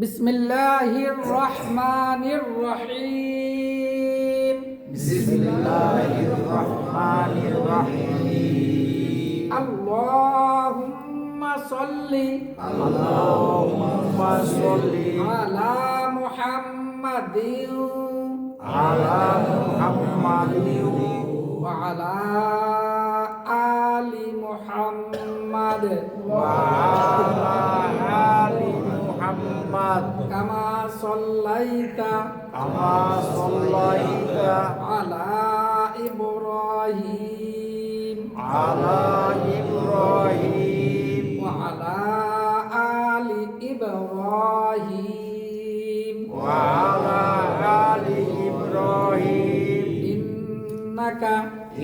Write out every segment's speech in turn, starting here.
বিসমিল্লাহির রহমানির রহিম। বিসমিল্লাহির রহমানির রহিম। আল্লাহুম্মা সাল্লি আল্লাহুম্মা সাল্লি আলা মুহাম্মাদিন আলা মুহাম্মাদিন ওয়া আলা আলি মুহাম্মাদ ওয়া আলা আলি মুহাম্মাদ কামা সাল্লাইতা কামা সাল্লাইতা আলা ইব্রাহিম আলা ইব্রাহিম ওয়া আলা আলি ইব্রাহিম ওয়া আলা আলি ইব্রাহিম ইন্নাকা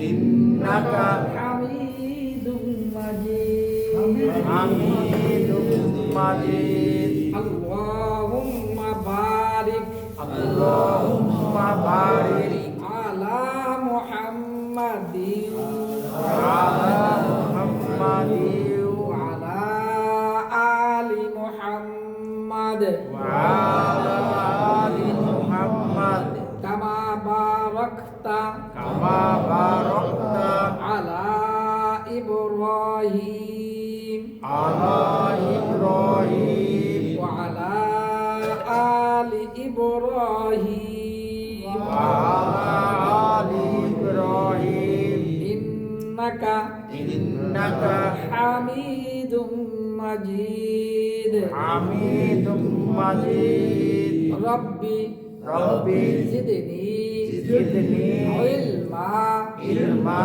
ইন্নাকা হামিদুম মাজিদ। হামিদুম মাজিদ। আল্লাহুম্মা বারিক আল্লাহুম্মা বারিক আলা মুহাম্মাদিন আলা মুহাম্মাদিন ওয়া আলা আলি মুহাম্মাদ ওয়া আলা আলি মুহাম্মাদ কামা বারাকতা কামা বারাকতা আলা ইব্রাহিম আলা ইব্রাহিম ওয়া আলা আলি ইব্রাহিম ওয়া আলা আলি ইব্রাহিম ইন্নাকা ইন্নাকা হামিদুম মাজিদ। হামিদুম মাজিদ। রব্বি রব্বি জিদনি জিদনি ইলমা ইলমা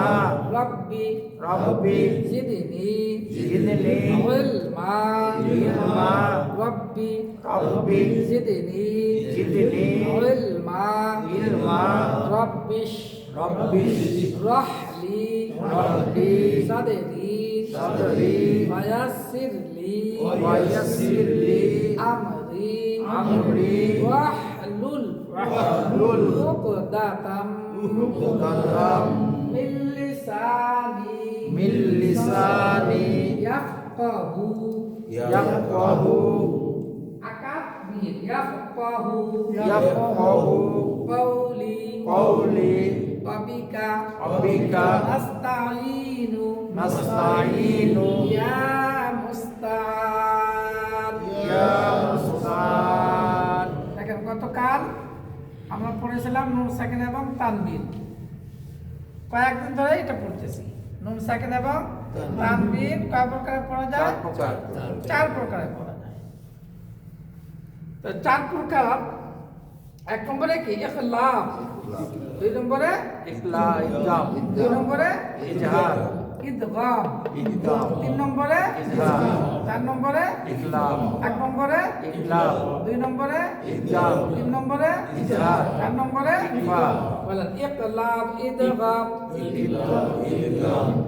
রব্বি রব্বি জিদনি জিদনি ইলমা ইলমা রব্বি রব্বি জিদনি জিদনি ইলমা ইলমা রব্বিশ রব্বি রহলি রহলি সাদরি সাদরি ওয়ায়াসসিরলি ওয়ায়াসসিরলি আমরি আমরি ওয়াহলুল ওয়াহলুল উকদাতাম উকদাতাম মিন লিসানি মিন লিসানি ইয়াফকাহু ইয়াফকাহু ইয়াফকাহু কওলি কওলি ওয়াবিকা ওয়াবিকা নাস্তাঈনু নাস্তাঈনু ইয়া মুস্তাআন। ইয়া মুস্তাআন। দেখেন গতকাল আমরা পড়েছিলাম নুন সাকিন এবং তানবিন। কয়েকদিন ধরে এটা পড়তেছি। নুন সাকিন এবং তানবিন কয় প্রকারে পড়া যায়? চার প্রকারে পড়া যায়। তো চার প্রকার, এক নম্বরে কি ইখলাস, দুই নম্বরে ইকলাম দুই নম্বরে ইজহার ইদগাম, ইদগাম তিন নম্বরে ইজহার চার নম্বরে ইকলাম এক নম্বরে ইকলাম দুই নম্বরে ইদগাম তিন নম্বরে ইজহার চার নম্বরে ইকফা বলেন ইকলাব ইদগাম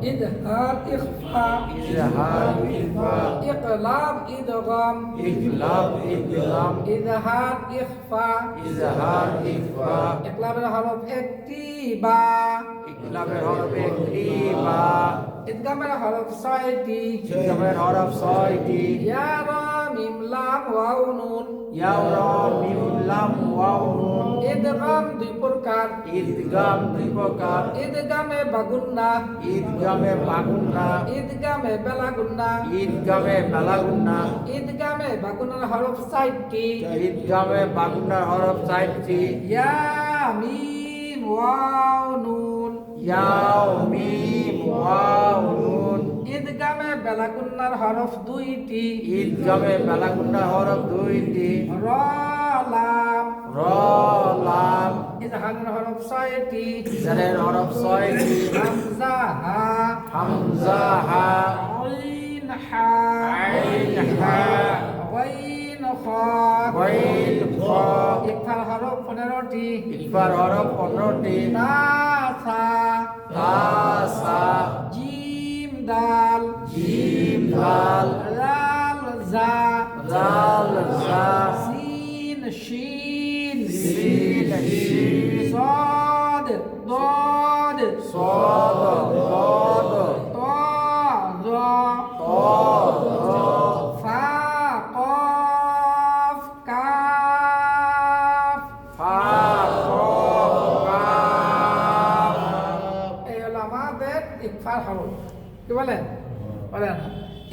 ইজহার ইখফা ইজহার ইকফা ইকলাব ইদগাম ইকলাম ইদগাম ইজহার ইখফা। ইজহার ইকফা। ইকলাবের হরফ একটি বা, ইকলামের হরফ একটি বা, ইদগামের হরফ ছয়টি। ইদগামের হরফ ছয়টি। ইয়া রা মিম লাম ওয়াও নুন। ইয়া রা মিম লাম ওয়াও নুন। ইদগাম দুই প্রকার, ইদগাম দুই প্রকার। ইদগামে বাগুন্না, ঈদগামে বাগুন্না, ইদগামে বেলাগুন্না। ঈদগামে বেলাগুন্না। ইদগামে বাগুন্নার হরফ চারটি। ঈদগামে বাগুন্নার হরফ চারটি। ইয়া মিম ওয়াও নুন। ইয়াও মিম ওয়াও নুন। ইদগামে বেলাগুন্নার হরফ দুইটি। ঈদগামে বেলাগুন্নার হরফ দুইটি। র লাম, র লাম। ইজহারের হরফ ছয়টি। জারের হরফ ছয়টি। হামজা হা, হামজা হা, আইন হা, আইন হা, গাইন খ, গাইন খ। ইকফার হরফ 15টি। ইকফার হরফ 15টি। তা সা, তা সা, জিম দাল, জিম দাল, লাল জা, জাল জা, সিন শিন, সিন শিন, صاد ضاد صاد ضاد طاء ظا طاء ظا فا قاف ফার হরফ কি বলেন বলেন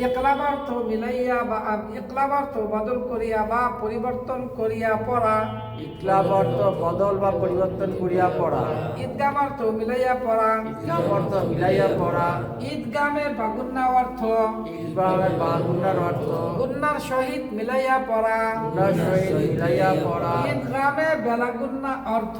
ইকলাব অর্থ মিলাইয়া বা ইকলাব অর্থ বদল করিয়া বা পরিবর্তন করিয়া পড়া ইকলাব অর্থ বদল বা পরিবর্তন করিয়া পড়া ঈদগাম অর্থ মিলাইয়া পড়া ইকলাব অর্থ মিলাইয়া পড়া ঈদগামের বা গুন্না অর্থ ইকবামের বা গুন্নার অর্থ গুন্নার সহিত মিলাইয়া পড়া গুন্নার সহিত মিলাইয়া পড়া ঈদগামে বেলা গুন্না অর্থ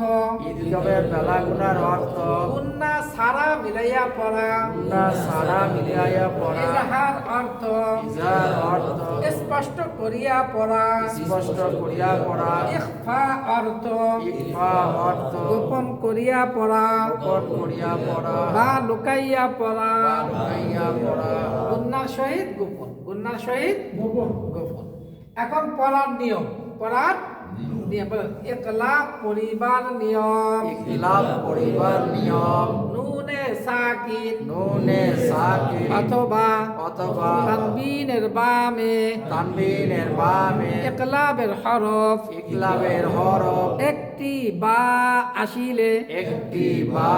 ঈদগামের বেলা গুনার অর্থ গুন্না সারা মিলাইয়া পড়া গুন্না সারা মিলাইয়া পড়া ইজহার অর্থ ইজার অর্থ স্পষ্ট করিয়া পড়া স্পষ্ট করিয়া পড়া ইখফা অর্থ ইকফা অর্থ গোপন করিয়া পড়া গোপন করিয়া পড়া বা লুকাইয়া পড়া বা লুকাইয়া পড়া গুন্নার সহিত গোপন গুন্নার সহিত গোপন এখন পড়ার নিয়ম পড়ার নিয়ম বলেন ইকলা পরিবার নিয়ম ইখলাফ পরিবার নিয়ম নুনে সাকিন নুনে সাকিন অথবা অথবা তানবিনের বামে তানবিনের বামে ইকলাবের হরফ ইকলাবের হরফ একটি বা আসিলে একটি বা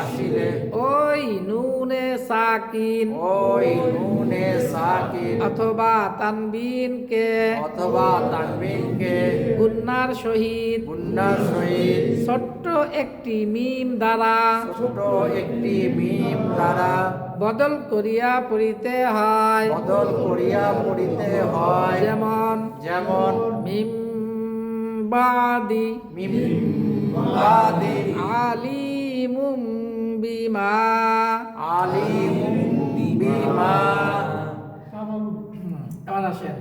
আসিলে ওই নুনে সাকিন ওই নুনে সাকিন অথবা তানবিনকে অথবা তানবিনকে গুন্নার সহিত গুন্নার সহিত ছোট্ট একটি মিম দ্বারা ছোট একটি মিম দ্বারা বদল করিয়া পড়িতে হয় বদল করিয়া পড়িতে হয় যেমন যেমন মিম বাদি মিম বাদি আলিমুম বিমা আলিমুম বিমা এবার আসেন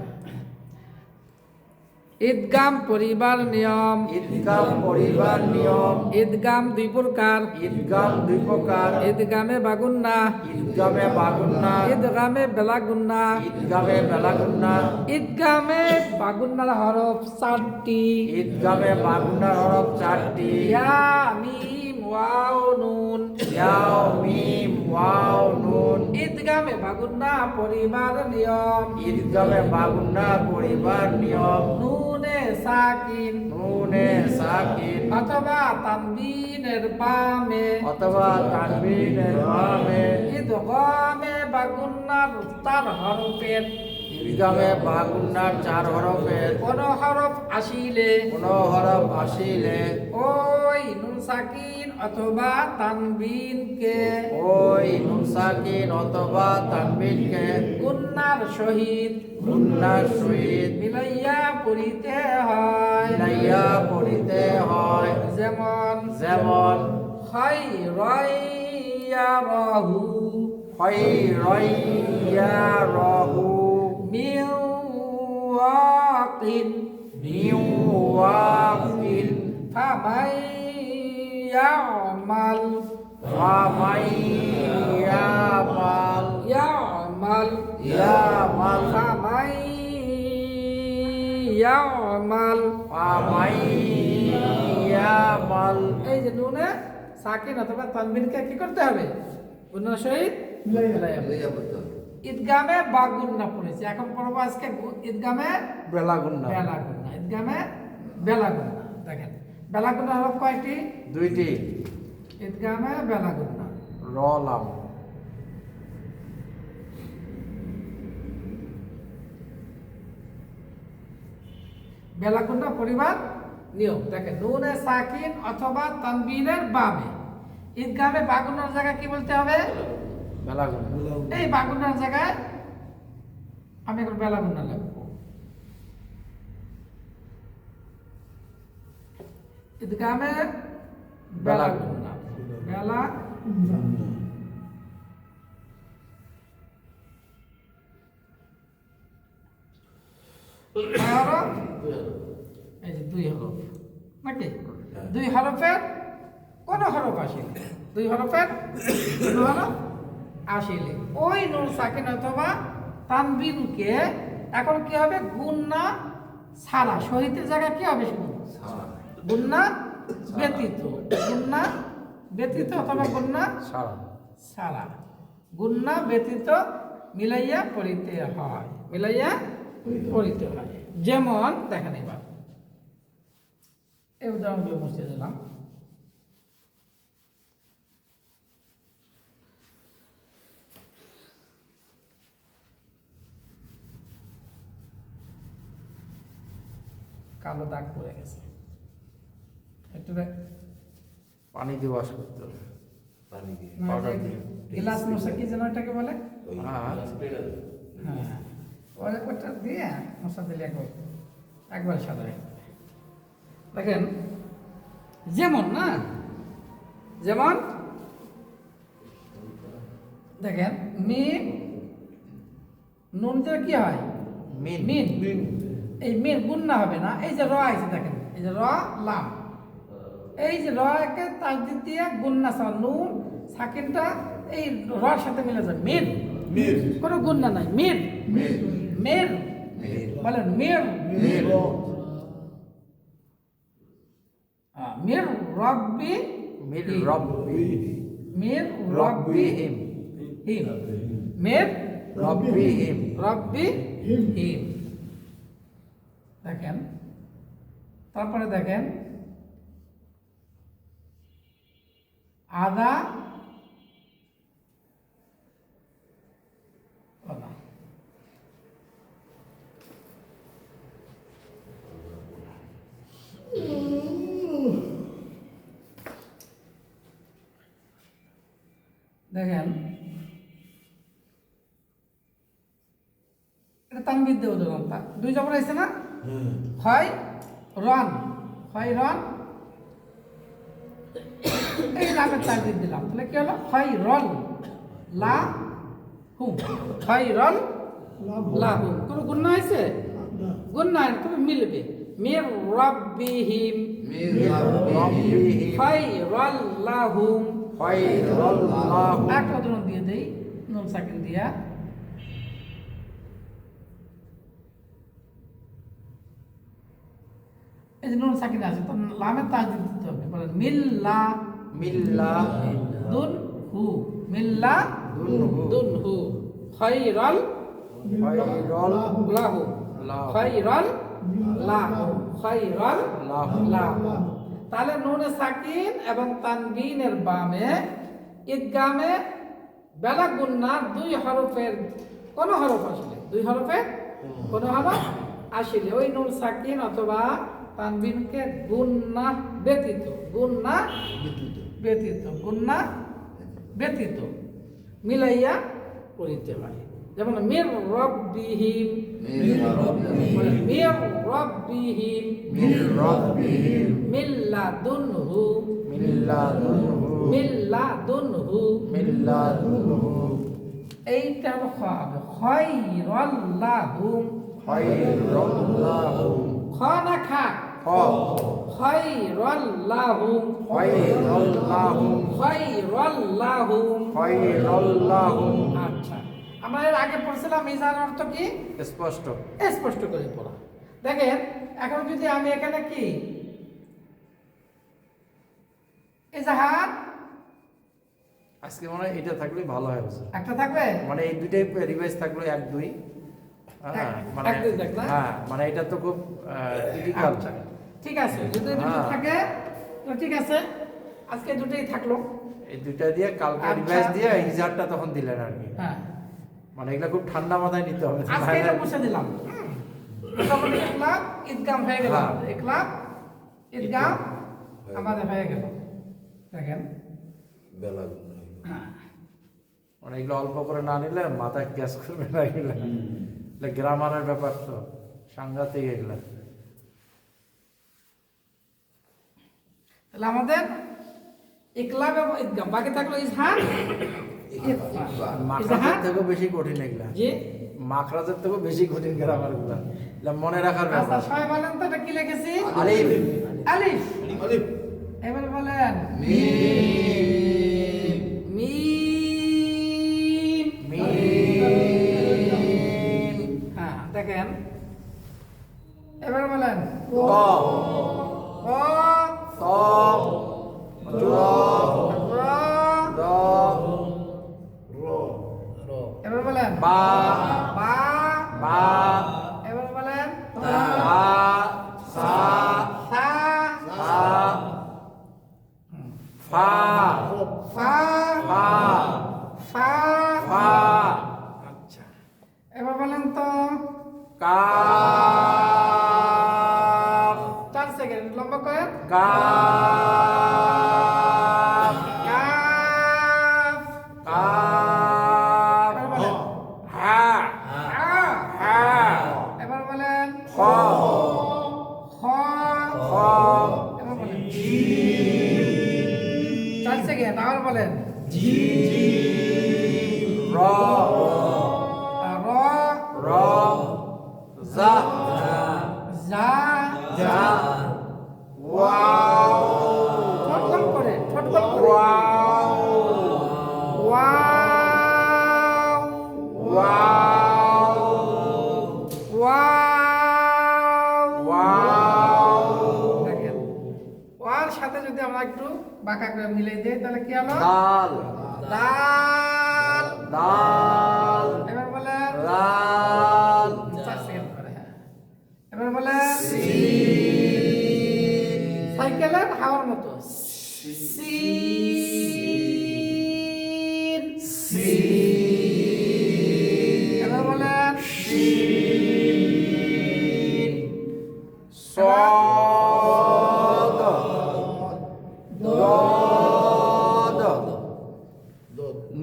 ঈদগাম পরিবার নিয়ম ঈদগাম পরিবার নিয়ম ঈদগাম দুই প্রকার ঈদগাম দুই প্রকার ঈদগামে বাগুন্না ঈদগামে বাগুন্না ঈদগামে বেলাগুন্না ঈদগামে বেলাগুন্না ঈদগামে বাগুন্নার হরফ 4টি ঈদগামে বাগুন্নার হরফ 4টি ইয়া মিম ওয়াও নুন ইয়াও মিম ওয়াও নুন ঈদগামে বাগুন্না পরিবার নিয়ম ঈদগামে বাগুন্না পরিবার নিয়ম নুনে সাকিন নুনে সাকিন অথবা তানবিনের বামে অথবা তানবিনের বামে ঈদগামে বাগুন্নার 4 হরফের ঈদগামে বাগুন্নার 4 হরফের কোন হরফ আসিলে কোন হরফ আসিলে ওই নুন সাকিন অথবা তানবিনকে ওই নুন সাকিন অথবা তানবিনকে গুন্নার সহিত গুন্নার সহিত মিলাইয়া পড়িতে হয় মিলাইয়া পড়িতে হয় যেমন যেমন খায়রাইয়ারাহু খায়রাইয়ারাহু মিওয়াকিন মিওয়াকিন ফামাই ইয়ামাল ফামাইয়ামাল ইয়ামাল ইয়ামাল ফামাই ইয়ামাল ফামাইয়ামাল এই যে নুনে সাকিন অথবা তানবিনকে কি করতে হবে গুন্নার সহিত মিলাইয়া পড়তে হবে। ঈদগামে বা গুন্না পড়েছে এখন পড়বো আজকে ঈদগামে বেলাগুন্না বেলা গুন্না ঈদগামে বেলা গুন্না দেখেন বেলা গুন্না হরফ কয়টি দুইটি ঈদগামে বেলা গুন্না র লাম বেলা গুন্না পরিবার নিয়ম দেখেন নুনে সাকিন অথবা তানবিনের বামে ঈদগামে বাগুন্নার জায়গায় কি বলতে হবে বেলাগুন্না এই বাগুন্নার জায়গায় আমি এখন বেলা গুন্না লিখবো ঈদগামে বেলা গুন্না বেলা হরফ এই যে 2 হরফ নাকি 2 হরফের কোন হরফ আসিলে 2 হরফের কোন হরফ আসিলে ওই নুন সাকিন অথবা তানবিনকে এখন কি হবে গুন্না ছাড়া শহীদের জায়গায় কি হবে শুধু গুন্না ব্যতীত গুন্না ব্যতীত অথবা গুন্না সারা ছাড়া গুন্না ব্যতীত মিলাইয়া পড়িতে হয় মিলাইয়া পড়িতে হয় যেমন দেখেন এবার এই উদাহরণগুলো মুছে দিলাম কালো দাগ পড়ে গেছে। একটু পানি দিয়ে ওয়াশ করতে হবে। পানি দিয়ে পাউডার দিয়ে। গ্লাস মশা কি যেন এটাকে বলে? ওই হ্যাঁ। হ্যাঁ, ওটা দিয়ে মশা দিলে একবার সাদা হয়ে যাবে। দেখেন যেমন না, যেমন দেখেন মিম নুন যে কি হয় মিন। মিন, এই মিন গুন্না হবে না। এই যে র আছে দেখেন, এই যে র লাম, এই যে র একে তাজদিদ দিয়ে গুন্না সহ নুন সাকিনটা এই রর সাথে মিলে যায় মির, মির কোনো গুন্না নাই মির, মির মির বলেন মির, মির মির রব্বি মির রব্বি মির রব্বি হিম। হিম, মির রব্বি হিম। রব্বি হিম। দেখেন তারপরে দেখেন আদা ওলা। দেখেন এটা তানবিদ দেব যখন দুই জবর আছে না, হয় রন, হয় রন, এই লামের তানবিদ দিলাম, তাহলে কি হলো হয় রল লা হুম, হয় রল লা হুম। কোনো গুন্না আছে? গুন্না তবে মিলবে। মির রব্বিহিম মির রব্বি হিম। হয় রল লা হুম। খায়রাল্লাহু। একটা উদাহরণ দিয়ে দেই নুন সাকিন দিয়া, এই যে নুন সাকিন আছে তো লামের তাজদিদ দিতে হবে। বলেন মিল্লা মিল্লা দুন হু, মিল্লা দুনহু। দুন হু, খায়রাল খায়রাল্লাহু। লাহু, খায়রাল লাহু, খায়রাল লাহু। তাহলে নুনে সাকিন এবং তানবিনের বামে ইদগামে বেলা গুন্নার দুই হরফের কোন হরফ আসলে, দুই হরফের কোন হরফ আসলে ওই নুন সাকিন অথবা তানবিনকে গুন্না ব্যতীত, গুন্না ব্যতীত, গুন্না ব্যতীত মিলাইয়া পড়িতে পারে। যেমন মির রব্বিহিম, মির রব্বিহিম মির রব্বিহিম, মির রব্বিহিম মিল্লাদুনহু, মিল্লাদুনহু। মিল্লাদুনহু। মিল্লাদুনহু। এইটা হলো হবে খায়রাল্লাহুম, খায়রাল্লাহু। খ না খা, খ খায়রাল্লাহুম, খায়রাল্লাহু। খায়রাল্লাহুম। খায়রাল্লাহু। আচ্ছা, আমরা এর আগে পড়ছিলাম ইজার অর্থ কি? স্পষ্ট। স্পষ্ট করে পড়া। দেখেন এখন যদি আমি এখানে কি ইজাহার আজকে মনে হয় এটা থাকলে ভালো হয় বুঝছো? একটা থাকবে, মানে এই দুইটাই রিভাইজ থাকলো 1 2। হ্যাঁ, মানে 1 2 দেখ না? হ্যাঁ, মানে এটা তো খুব ক্রিটিক্যাল। আচ্ছা, ঠিক আছে, যদি দুটো হ্যাঁ। থাকে তো ঠিক আছে, আজকে দুটোই থাকলো। এই দুইটা দিয়ে কালকে আচ্ছা। রিভাইজ দিয়ে ইজারটা তখন দিলেন আর কি। হ্যাঁ, মানে এগুলা খুব ঠান্ডা মাথায় নিতে হবে। আজকে এটা মুছে দিলাম। তখন ইকলাব ইদগাম হয়ে গেল, হ্যাঁ। ইকলাব ইদগাম আমাদের হয়ে গেল। দেখেন বেলা হ্যাঁ, মানে এগুলো অল্প করে না নিলে মাথায় গ্যাস করবে না এগুলো। গ্রামারের ব্যাপার তো সাংঘাতিক এগুলা। তাহলে আমাদের ইকলাব এবং ইদগাম বাকি থাকলো ইজহার। মাখরাজের থেকেও বেশি কঠিন এগুলা। জি, মাখরাজের থেকেও বেশি কঠিন গ্রামার গুলা। এগুলা মনে রাখার আচ্ছা ব্যাপার। সবাই বলেন তো এটা কি লিখেছি? আলিফ। আলিফ। আলিফ এবার বলেন মিম মিম। মিম। হ্যাঁ, দেখেন এবার বলেন ক ক, ত জ র, দ এবার বলেন বা বা, বা এবার বলেন হা সা সা, হা ফা ফা, ফা ফা। ফা আচ্ছা, এবার বলেন তো কাফ কাফ কাফ কাফ এবার বলেন হা হা হা এবার বলেন খ খ খ এবার বলেন 4 সেকেন্ড আবার বলেন র র র জা জা জা ওয়াও ঠোঁট গোল করে wow wow wow wow wow দেখেন ওয়ার সাথে যদি আমরা একটু বাঁকা করে মিলাই দিই তাহলে কি হলো দাল দাল দাল এবার বলেন দাল 4 সেকেন্ড করে হ্যাঁ এবার বলেন সাইকেলের হাওয়ার মতো সিন এবার বলেন صاد ضاد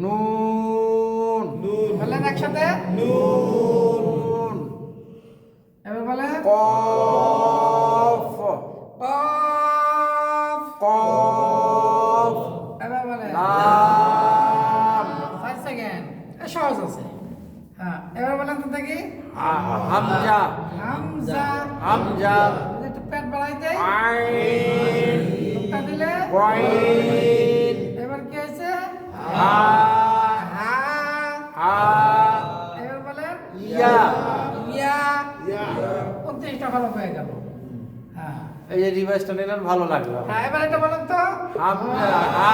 نون বলেন একসাথে نون এবার বলেন قاف কফ قاف এবার বলেন لام 5 সেকেন্ড সহজ আছে হ্যাঁ এবার বলেন তো দেখি হামজা হামজা হামজা যদি একটু পেট বাড়াই দেয় আইন নুক্তা দিলে গাইন এবার কি হয়েছে হা হা হা এবার বলেন ইয়া ইয়া 29টা হরফ হয়ে গেল হ্যাঁ এই যে রিভাইসটা নিলেন ভালো লাগলো হ্যাঁ এবার এটা বলেন তো হামজা হা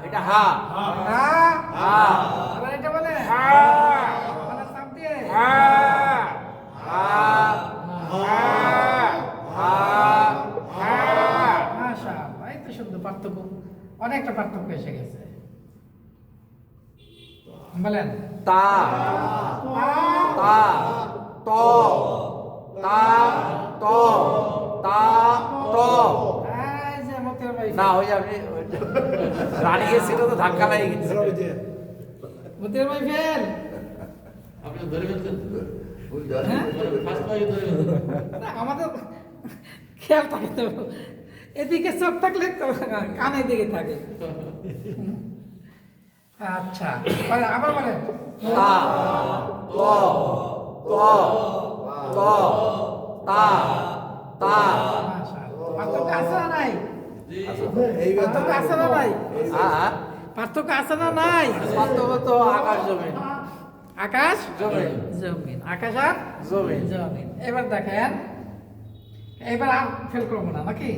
এটা হা হা হা এবার এটা বলেন হা মানে চাপ দিয়ে হা হা হা হা মাশাআল্লাহ এই তো শুদ্ধ পার্থক্য অনেকটা পার্থক্য এসে গেছে বলেন তা তা ত তা ত তা ত এই যে মতের ভাই না ওই আপনি রানী গেছিল তো ধাক্কা লাগে গেছে মতের ভাই ফেল আপনি ধরে ফেলতেন হ্যাঁ? ফার্স্ট পাই ধরে ফেলতেন না, আমাদের খেয়াল থাকে তো এদিকে চোখ থাকলে তো কানের দিকে থাকে আচ্ছা বলেন, আবার বলেন তা ত ত ত তা তা মাশাআল্লাহ। পার্থক্য আছে না নাই এই পার্থক্য আছে না নাই পার্থক্য আছে না নাই পার্থক্য তো আকাশ জমিন আকাশ জমিন জমিন আকাশ আর জমিন জমিন এবার দেখেন এবার আর ফেল করবো না নাকি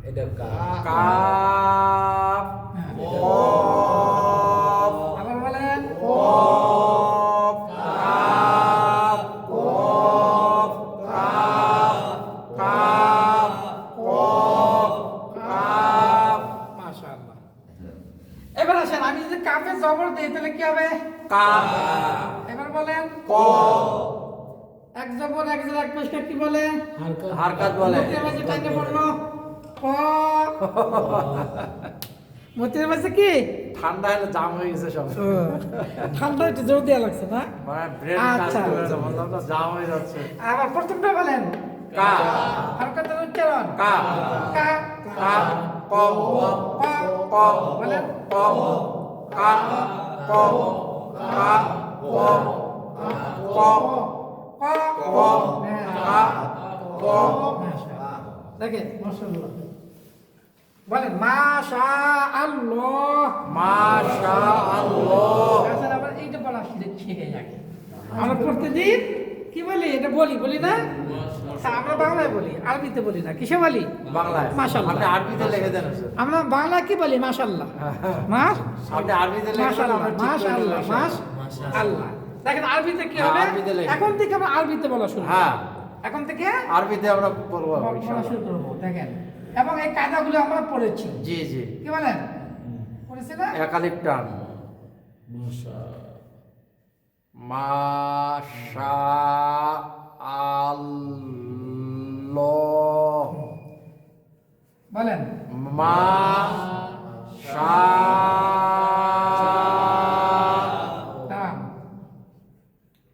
এটা কা কাফ হ্যাঁ। কফ আবার বলেন কফ কাফ কফ কাফ কাফ কফ কাফ মাশাআল্লাহ এবার আসেন আমি যদি কাফে জবর দিই তাহলে কি হবে কাফ এবার বলেন কফ এক জবর এক জের এক পেশকে কি বলে হারকাত বলে মতির মাঝে টাইনে পড়লো ক মতির মাঝে কি ঠান্ডা হলে জাম হয়ে গেছে সব ঠান্ডা একটু জোর দেওয়া লাগছে না মানে ব্রেন কাজ আচ্ছা। করেছে বললাম না জাম হয়ে যাচ্ছে আবার প্রথমটা বলেন কা আর কত উচ্চারণ কা কা কা কফ ক কফ বলেন কফ কা কফ কা কফ কফ ক কফ হ্যাঁ। কা কফ মাশাআল্লাহ। দেখেন মাশাআল্লাহ বলেন মাশাআল্লাহ মাশাআল্লাহ আচ্ছা আবার এইটা বলা শিখে যাকে আমরা প্রতিদিন কি বলি এটা বলি না হ্যাঁ, আমরা বাংলায় বলি আরবিতে বলি না কিসে বলি বাংলায় মাশাআল্লাহ। আপনি আরবিতে লিখে দেন স্যার আমরা বাংলা কি বলি মাশাআল্লাহ মাস আপনি আরবিতে লিখে দেন মাশাআল্লাহ আমরা ঠিক করে মাশাআল্লাহ দেব। মাশাআল্লাহ দেখেন আরবিতে কি হ্যাঁ, হবে আরবিতে লিখে। এখন থেকে আমরা আরবিতে বলা শুরু হ্যাঁ এখন থেকে আরবিতে আমরা বলবো বলা ইনশাআল্লাহ। শুরু করবো দেখেন এবং এই কায়দাগুলো আমরা পড়েছি জি জি কি বলেন পড়েছি না একালিপ টান মাশা আল্লাহ মা শা তাম।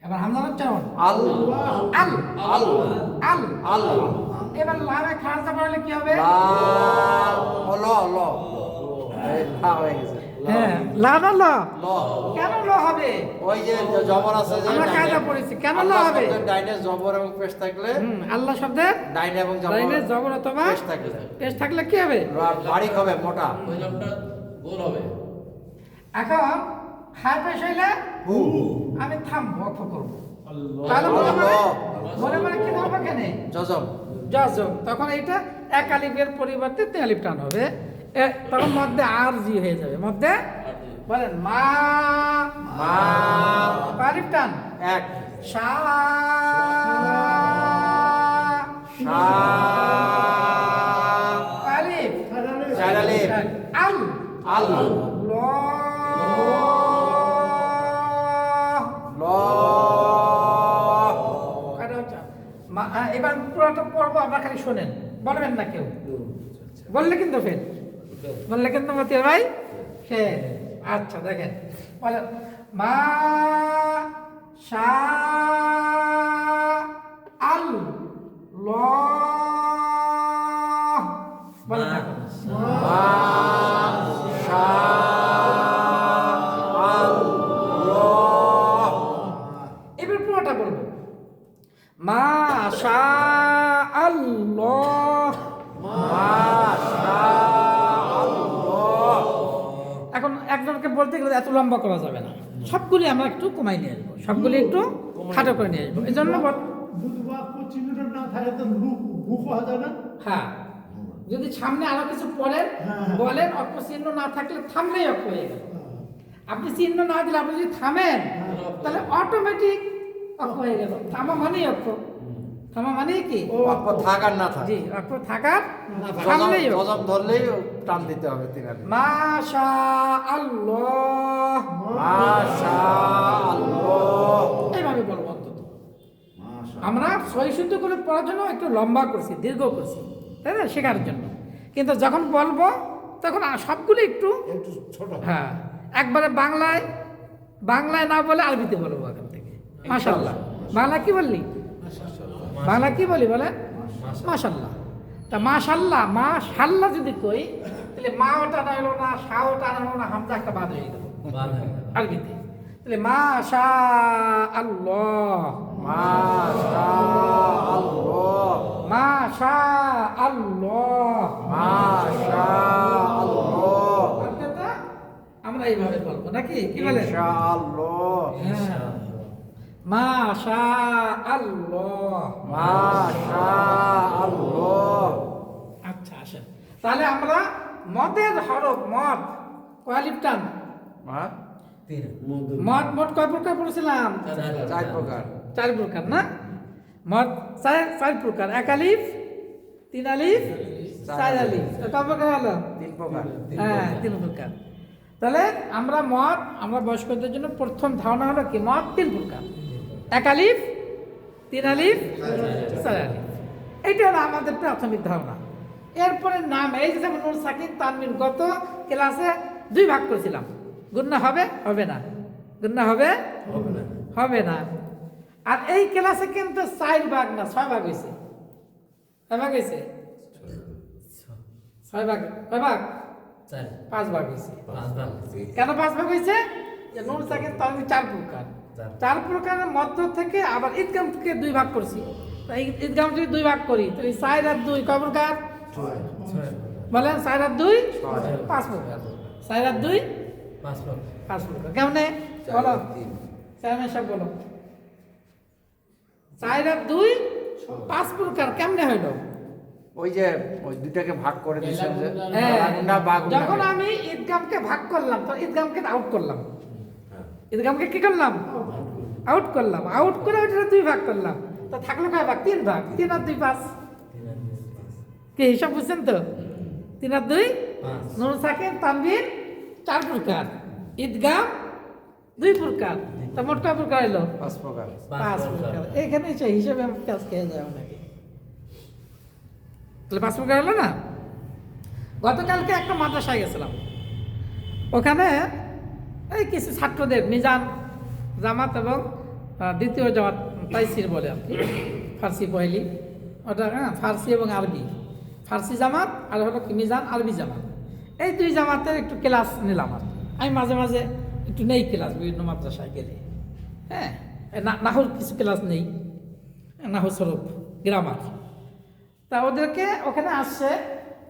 এবার হামজা উচ্চারণ আল আল আল আল আল এবার লামে খারজা পড়লে কি হবে? লা ল ল এই লা হয়ে গেছে হ্যাঁ লা না ল। ল কেন ল হবে? ওই যে জবর আছে যে আমরা কায়দা ডাইনে- পড়েছি কেন ল আল্লাহ হবে? শব্দের ডাইনে জবর এবং পেশ থাকলে আল্লাহ শব্দের ডাইনে এবং জবর লাইনে জবর অথবা পেশ থাকলে পেশ থাকলে কি হবে? বারিক হবে মোটা ওই নামটা গোল হবে। এখন হাই পেশ হইলে হু আমি থামবো অক্ষ করবো তাহলে মনে মনে কি ধরবো কেন? জজম জজম। তখন এইটা এক আলিফের পরিবর্তে তে আলিফ টান হবে তখন মধ্যে আর জি হয়ে যাবে মধ্যে বলেন মা মা আলিফ টান এক শা শা আলিফ চার আলিফ আল আল ল ল এবার পুরোটা পড়বো আপনারা খালি শোনেন বলবেন না কেউ বললে কিন্তু ফের বললে কিন্তু মতির ভাই ফের আচ্ছা দেখেন বলেন মা শা আল ল বলেন এখন। মা শা আল ল এবার পুরোটা বলবো মা শা আল্লাহ মা শা আল্লাহ এখন একজনকে বলতে গেলে এত লম্বা করা যাবে না সবগুলি আমরা একটু কমাই নিয়ে আসবো সবগুলি একটু খাটো করে নিয়ে আসবো এই জন্য দুটো বাক্য চিহ্নটা না থাকে তো ভুক হওয়া যায় না। হ্যাঁ যদি সামনে আরো কিছু পড়েন হ্যাঁ। বলেন অক্ষ চিহ্ন না থাকলে থামলেই অক্ষ হয়ে গেল আপনি চিহ্ন না দিলে আপনি যদি থামেন তাহলে অটোমেটিক অক্ষ হয়ে গেল থামা মানেই অক্ষ থামা মানে কি অক্ষ থাক আর না থাক জি অক্ষ থাকার জজম থামলেই অক্ষ। জজম ধরলেই টান দিতে হবে তিন আলিফ মাশা আল্লাহ মা শা আল্লাহ এইভাবে বলবো অন্তত আমরা সহি শুদ্ধ করে পড়ার জন্য একটু লম্বা করছি দীর্ঘ করছি তাই না শেখার জন্য কিন্তু যখন বলবো তখন সবগুলো একটু একটু ছোট হ্যাঁ একবারে বাংলায় না বলে আরবিতে বলবো এখান থেকে মাশাআল্লাহ বাংলা কি বললি বাংলা কি বলি বলে মাশাআল্লাহ তা মাশাআল্লাহ মাশাআল্লাহ যদি কই তাহলে মা ওটা না হলো না শা ওটা না হলো না হামজা একটা বাদ হয়ে গেল আরবিতে তাহলে মাশা আল্লাহ মা শা আল্লাহ মাশা আল্লাহ মা শা আল্লাহ অর্থাৎ আমরা এইভাবে বলবো নাকি কি বলে ইনশাআল্লাহ মাশা আল্লাহ মা শা আল্লাহ আচ্ছা আসেন তাহলে আমরা মদের হরফ মদ কয়ালিফ টান মা মদ মোট কয় প্রকার পড়েছিলাম চার প্রকার 4 প্রকার না মদ 4 প্রকার এক আলিফ 3 আলিফ 4 আলিফ কয় প্রকার হলো তিন প্রকার হ্যাঁ 3 প্রকার তাহলে আমরা বয়স্কদের জন্য প্রথম ধারণা হলো কি মদ 3 প্রকার এক আলিফ 3 আলিফ 4 আলিফ এইটা হলো আমাদের প্রাথমিক ধারণা এরপরে নাম এই যে যেমন নুন সাকিন তানবিন গত ক্লাসে 2 ভাগ করেছিলাম গুণনা হবে হবে না গুণনা হবে হবে না আর এই ক্লাসে কিন্তু 4 ভাগ না 6 ভাগ হয়েছে কয় ভাগ হয়েছে 6 ভাগ কয় ভাগ 5 ভাগ হয়েছে কেন 5 ভাগ হয়েছে যে নুন সাকিন তানবিন 4 প্রকার 4 প্রকারের মধ্য থেকে আবার ঈদগামকে 2 ভাগ করছি তো এই ঈদগাম যদি 2 ভাগ করি তাহলে 4 আর 2 কয় প্রকার বলেন 4 আর 2 5 প্রকার 4 আর 2 5 প্রকার কেমনে বলো স্যার সব বলো 4 আর 2 5 প্রকার কেমনে হইলো ওই যে ওই দুটাকে ভাগ করে দিয়েছেন যে হ্যাঁ, বাগুন্ডা বাগুন্ডা যখন আমি ঈদগামকে ভাগ করলাম তো ঈদগামকে আউট করলাম ঈদগামকে কি করলাম আউট করলাম আউট করে ওইটা 2 ভাগ করলাম তো থাকলো কয় ভাগ 3 ভাগ 3 আর 2 5 কি হিসাব বুঝছেন তো 3 আর 2 নুন সাকিন তানবিন 4 প্রকার ঈদগাম 2 প্রকার তো মোট কয় প্রকার হলো পাঁচ প্রকার 5 প্রকার এখানে সেই হিসাবে আমি কাজ খেয়ে যায় নাকি তাহলে 5 প্রকার হলো না গতকালকে একটা মাদ্রাসায় গেছিলাম, ওখানে এই কিছু ছাত্রদের মিজান জামাত এবং দ্বিতীয় জামাত তাইসির বলে আর কি, ফার্সি পহেলি, ওটা হ্যাঁ ফার্সি এবং আরবি, ফার্সি জামাত আর হলো কি মিজান আরবি জামাত, এই দুই জামাতের একটু ক্লাস নিলাম আর কি। আমি মাঝে মাঝে একটু নেই ক্লাস বিভিন্ন মাদ্রাসায় গেলে, হ্যাঁ নাহুর কিছু ক্লাস নেই, নাহু স্বরূপ গ্রামার। তা ওদেরকে ওখানে আসছে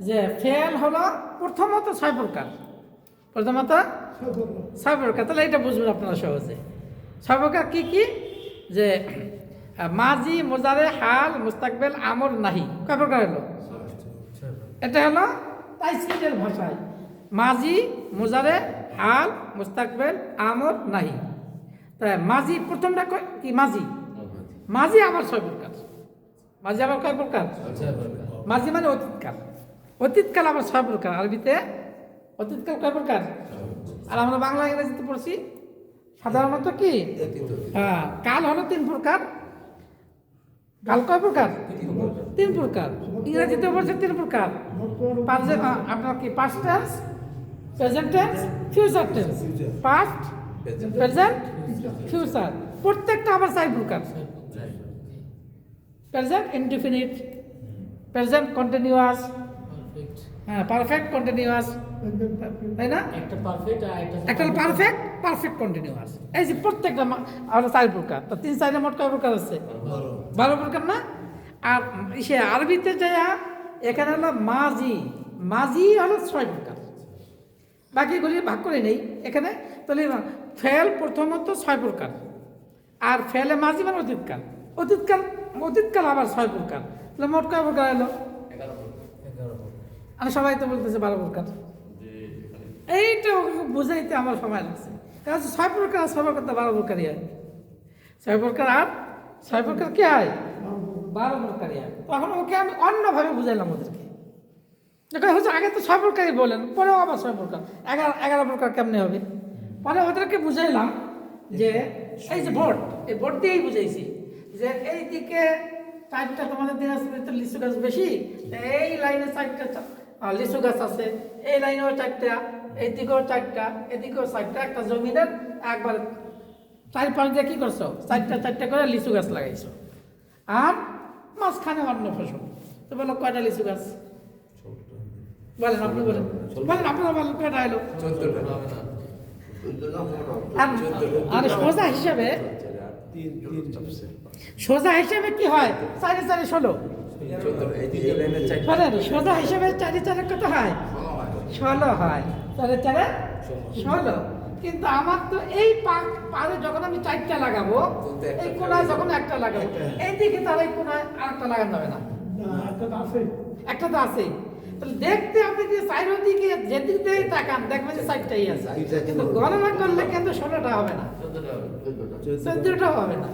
যে ফেল হলো প্রথমত 6 প্রকার, প্রথমত 6 প্রকার। তাহলে এটা বুঝবেন আপনারা সহজে। 6 প্রকার কি কি? যে মাজি, মোজারে, হাল, মুস্তাকবেল, আমর, নাহি। কয় প্রকার হলো? এটা হলো তাইসিরের ভাষায় মাজি, মোজারে, হাল, মুস্তাকবেল, আমর, নাহি। তাই মাজি প্রথমটা কি? মাজি, মাজি আবার 6 প্রকার। মাজি আবার কয় প্রকার? মাজি মানে অতীতকাল, অতীতকাল আবার 6 প্রকার। আরবিতে অতীতকাল কয় প্রকার? আর আমরা বাংলা ইংরেজিতে পড়ছি সাধারণত কি? হ্যাঁ, কাল হলো 3 প্রকার। কাল কয় প্রকার? 3 প্রকার। ইংরেজিতে বলছে 3 প্রকার। আপনার কি past tense, present tense, future tense. Past, present, future, প্রত্যেকটা আবার 4 প্রকার। প্রেজেন্ট ইনডিফিনিট, প্রেজেন্ট কন্টিনিউয়াস, হ্যাঁ পারফেক্ট কন্টিনিউয়াস, তাই না? একটা পারফেক্ট, পারফেক্ট কন্টিনিউয়াস। এই যে প্রত্যেকটা আমরা 4 প্রকার। তো 3 4 মোট কয় প্রকার আছে? 12 প্রকার না? আর সে আরবিতে যাইয়া এখানে হলো মাজি, মাজি হলো 6 প্রকার। বাকিগুলি ভাগ করে নেই এখানে। তাহলে ফেল প্রথমত 6 প্রকার, আর ফেলে মাজি মানে অতীতকাল, অতীতকাল, অতীতকাল আবার 6 প্রকার। তাহলে মোট কয় প্রকার এলো? 11 আর সবাই তো বলতেছে 12 প্রকার। এইটা বুঝাইতে আমার সময় লাগছে, কারণ 6 প্রকার 6 প্রকার তো 12 প্রকারই হয়। 6 প্রকার আর 6 প্রকার কি হয়? 12 প্রকারই হয়। তখন ওকে আমি অন্যভাবে বুঝাইলাম ওদেরকে। হচ্ছে আগে তো 6 প্রকারই বলেন, পরেও আবার 6 প্রকার, 11 প্রকার কেমনে হবে? পরে ওদেরকে বুঝাইলাম যে এই যে বোর্ড, এই বোর্ড দিয়েই বুঝাইছি যে এইদিকে 4টা তোমাদের দিনাজপুরে লিচু গাছ বেশি, এই লাইনে 4টা লিচু গাছ আছে, এই লাইনেও 4টা, এইদিকেও 4টা, এদিকেও 4টা। একটা জমিনের একবার 4 দিয়ে কি করছো? 4টা করে লিচু গাছ লাগাইছো, আর মাঝখানে অন্য ফসল। তো বলো কয়টা লিচু গাছ? বলেন আপনি, বলেন বলেন আপনারা বলেন কয়টা এলো? আর সোজা হিসাবে, সোজা হিসাবে কি হয়? 4 4 16। সোজা হিসাবে 4 4 কত হয়? 16 হয়। 4 4 16। কিন্তু আমার তো এই পারে যখন আমি 4টা লাগাবো, এই কোনায় যখন একটা লাগাবো, এই দিকে তার এই কোনায় আরেকটা লাগানো যাবে না? একটা তো আছেই। তাহলে দেখতে আপনি যে 4 দিকে যেদিক দিয়ে তাকান দেখবেন যে 4টাই আছে, কিন্তু গণনা করলে কিন্তু 16টা হবে না, 14টা হবে না।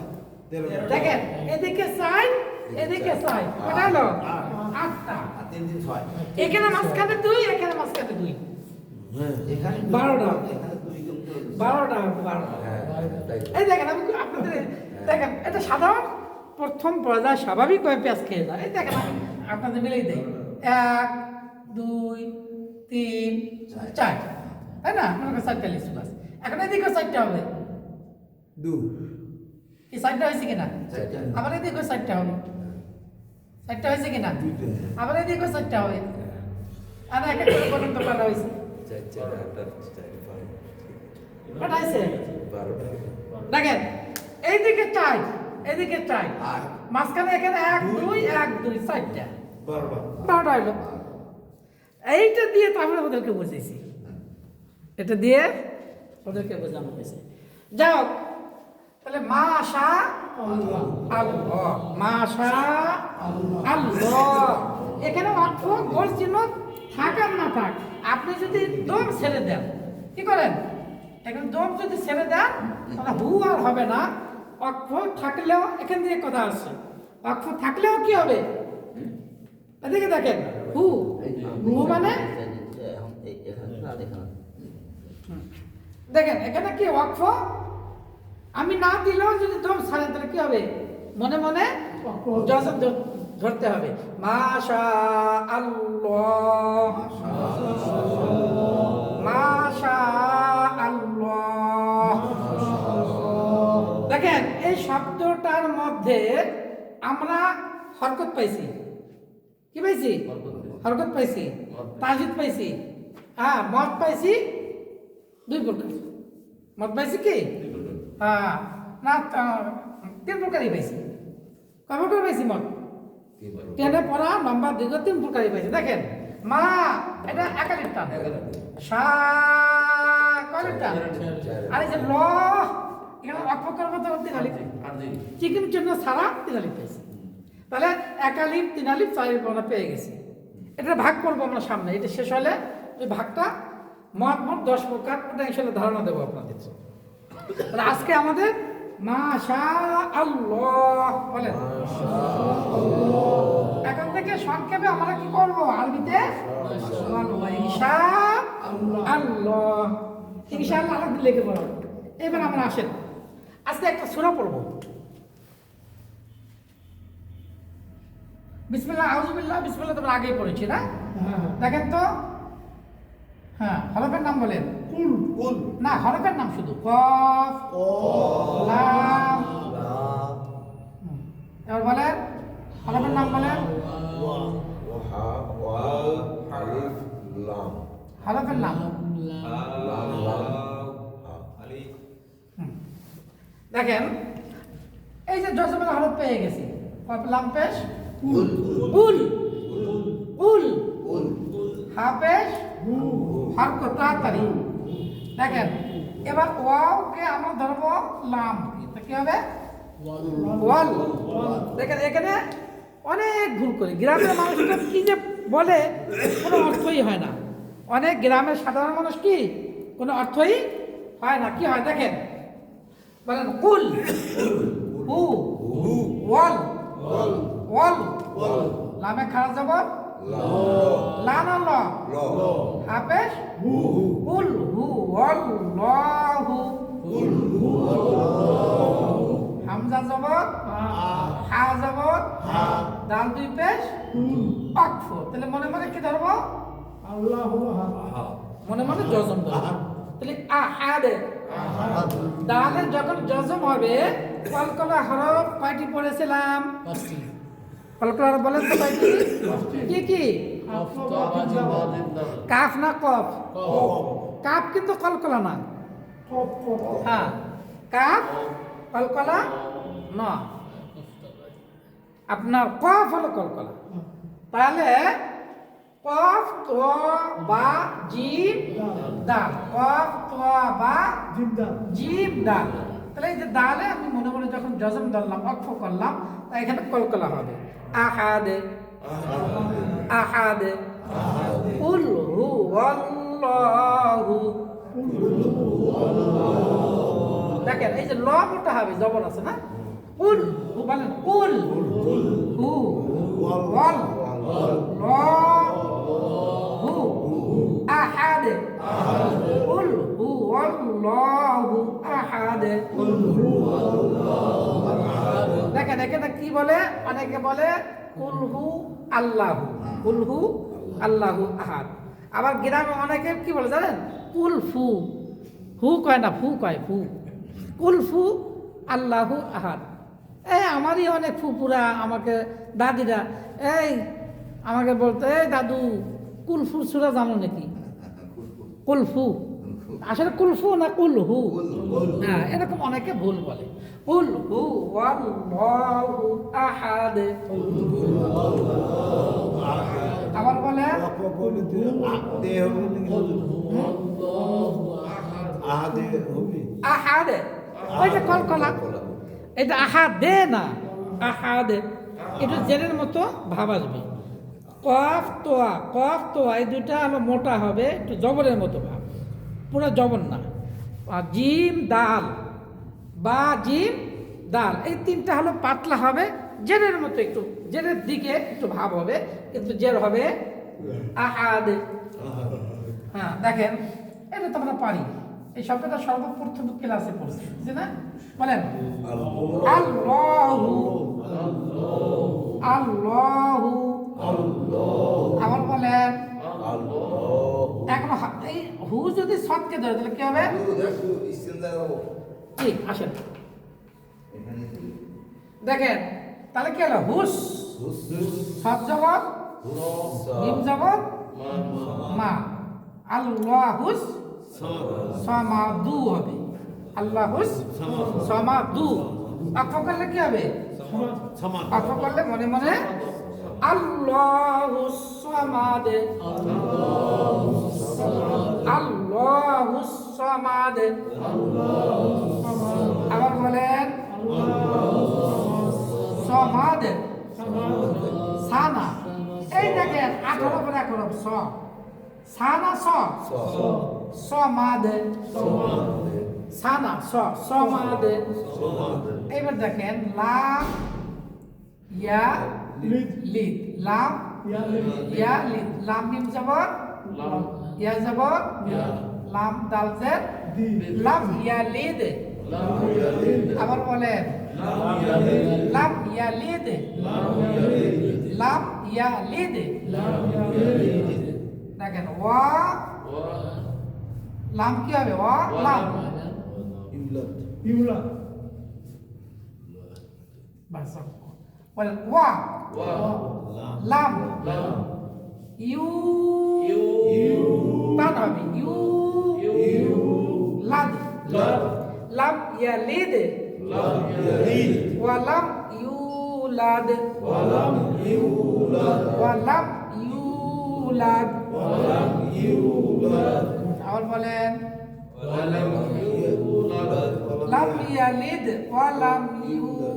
দেখেন এদিকে 4, এদিকে 4, কটা হলো? 8টা। এখানে মাঝখানে 2, এখানে মাঝখানে 2, 12টা। 12টা। এই দেখেন আমি আপনাদের দেখেন, এটা সাধারণ প্রথম পর্যায়ে স্বাভাবিকভাবে পেঁয়াজ খেয়ে যায়। এই দেখেন আমি আপনাদের মিলেই দেই 1 2 3 4, তাই না? মনে করেন 4টা লিচু গাছ। এখন এদিকে 4টা হবে, 2 কি 4টা হয়েছে কিনা? আবার এদিকে 4টা হবে, 4টা হয়েছে কিনা? আবার এদিকে 4টা হবে। আর এক এক করে পর্যন্ত করা হয়েছে, কটা হয়েছে? দেখেন এইদিকে 4, এদিকে 4, মাঝখানে এখানে 1 2 1 2 4টা, 12টা হলো। এইটা দিয়ে তারপরে ওদেরকে বুঝেছি, এটা দিয়ে ওদেরকে বোঝানো হয়েছে। যাও তাহলে মাশা আল্লাহ, মাশা আল্লাহ, এখানে অর্থ গোল চিহ্ন থাক আর না থাক, আপনি যদি দম ছেড়ে দেন, কি করেন? এখানে দম যদি ছেড়ে দেন তাহলে হু আর হবে না। অক্ষ থাকলেও এখান দিয়ে কথা আসছে, অক্ষ থাকলেও কি হবে? এদিকে দেখেন হু, হু মানে দেখেন এখানে কি ওয়াকফ, আমি না দিলেও যদি দম ছাড়েন তাহলে কি হবে? মনে মনে ধরতে হবে মাশা আল্লাহ, মাশা আল্লাহ। দেখেন এই শব্দটার মধ্যে আমরা হরকত পাইছি, কি পাইছি? হরকত পাইছি, তাজিদ পাইছি, হ্যাঁ মদ পাইছি দুই প্রকার। মদ পাইছি কি? হ্যাঁ না তিন প্রকারই পাইছি। কয় প্রকার পাইছি মদ? টেনে পড়া লম্বা দীর্ঘ তিন প্রকারই পাইছি। দেখেন মা এটা একালির টান, সা কয়লির টান, আর এই যে ল এখানে অপকর মতো তিন আলিফ, চিকেন জন্য ছাড়া তিন আলিফ পাইছি। তাহলে একালিফ তিন আলিফ চার আলিফ আমরা পেয়ে গেছি। এটা ভাগ করবো আমরা সামনে, এটা শেষ হলে ওই ভাগটা মত 10 প্রকার, ওটা ইনশাল্লাহ ধারণা দেবো আপনাদের। তাহলে আজকে আমাদের মাশা আল্লাহ বলেন। এখন থেকে সংক্ষেপে আমরা কি করবো আরবিতে ইনশা আল্লাহ, ইনশাআল্লাহ আলাদা লিখে পড়াবো। এবার আমরা আসেন আজকে একটা সূরা পড়বো। বিসমিল্লাহ আউযুবিল্লাহ, বিসমিল্লাহ তোমরা আগেই পড়েছি না? দেখেন তো, হ্যাঁ হরফের নাম বলেন। কুল কুল না হরফের নাম শুধু কফ লাম। এবার বলেন হরফের নাম বলেন। ওহা ওয়াল আলিফ লাম হরফের নাম লাম লাম আলিফ দেখেন এই যে জজমের হরফ পেয়ে গেছি। কফ লাম পেশ কুল উল, উল কুল হা পেশ হরকত তাড়াতাড়ি। দেখেন এবার ওয়াওকে আমরা ধরবো লাম, তো কি হবে? ওয়াল। দেখেন এখানে অনেক ভুল করি, গ্রামের মানুষটা কি যে বলে কোনো অর্থই হয় না। অনেক গ্রামের সাধারণ মানুষ কি কোনো অর্থই হয় না। কি হয় দেখেন, বলেন কুল, হু, ওয়াল, ওয়াল, লামে খারাপ যাব লান ল, হাফেজ কুল হু ওয়াল্লাহু, হামজা জবর হা জবর দাল দুই পেশ অক্ফ। তাহলে মনে মনে কি ধরবো? আল্লাহ মনে মনে জজম ধরবো। তাহলে আহাদ, দালে যখন জজম হবে কলকলা হরফ কয়টি পড়েছিলাম? কলকলা হরফ বলেন তো কয়টি? কি কি? কাফ না কফ? কাফ কিন্তু কলকলা না। হ্যাঁ কাফ কলকলা না, আপনার কফ হলো কলকলা। তাহলে কফ তো বা জিম দাল, কফ তো বা জিন্দা জিম দাল। তাহলে এই যে দালে আমি মনে মনে যখন জজম ধরলাম অক্ষ করলাম, তাই এখানে কলকলা হবে। আহাদে, আহাদে, কুল হু আল্লাহু। দেখেন এই যে ল মোটা হবে, জবর আছে না? কুল হু বলেন কুল হু ওয়াল ল হু আহাদ কুল হু আল্লাহু আহাদ। দেখেন এখানে কি বলে, অনেকে বলে কুল হু আল্লাহু, কুল হু আল্লাহু আহাদ। আবার গ্রামে অনেকে কি বলে জানেন? কুল ফু, হু কয় না ফু কয়, ফু কুল ফু আল্লাহু আহাদ। এই আমারই অনেক ফুপুরা আমাকে দাদিরা এই আমাকে বলতো, এই দাদু কুলফু সুরা জানো নাকি? কুলফু আসলে কুলফু না কুলহু? হ্যাঁ এরকম অনেকে ভুল বলে। কুল হু আল্লাহু আহাদ। আবার বলে আহাদ, ওই যে কলকলা, এটা আহাদ দে না, আহাদ একটু জেনের মতো ভাব আসবে। কফ তোয়া, কফ তোয়া এই দুটা হলো মোটা হবে, একটু জবরের মতো ভাব, পুরো জবর না। আর জিম দাল বা জিম দাল এই তিনটা হলো পাতলা হবে, জেনের মতো একটু জেনের দিকে একটু ভাব হবে, কিন্তু জের হবে আহাদ। হ্যাঁ দেখেন এটা তো আমরা পারি। এই শব্দটা সর্বপ্রথম ক্লাসে পড়ছি, বুঝলি না? বলেন আল্লাহু, আল্লাহ সৎকে ধরে তাহলে কি হবে দেখো ইস্তেঞ্জা দেবো কি আসেন এখানে কি দেখেন তাহলে কি হলো হুস হুস সৎ জবর মিম জবর মা আল্লাহুস সামাদু হবে আল্লাহুস সামাদু অক্ষ করলে কি হবে অক্ষ করলে মনে মনে আল্লাহুস সামাদ আল্লাহুস সামাদ আবার বলেন সামাদ সানা এই দেখেন 18 পরে 11 স সানা স সমাদ সানা স সমাদ এবার দেখেন লাম ইয়া লিদ লাম ইয়া লিদ লাম মিম জবর ইয়া জবর লাম দাল জের লাম ইয়া লিদ আবার বলেন লাম ইয়া লিদ লাম ইয়া লিদ দেখেন ওয়া লাম কি হবে ওয়া লাম ইউলাদ ইউলা বাস বলেন ওয়া লাম ইউ তান হবে ইউ লাদ লাম ইয়া লিদ ওয়া লাম ইউলাদ ওয়া লাম ইউলাদ আবার বলেন লাম ইয়ালিদ ওয়া লাম ইউলাদ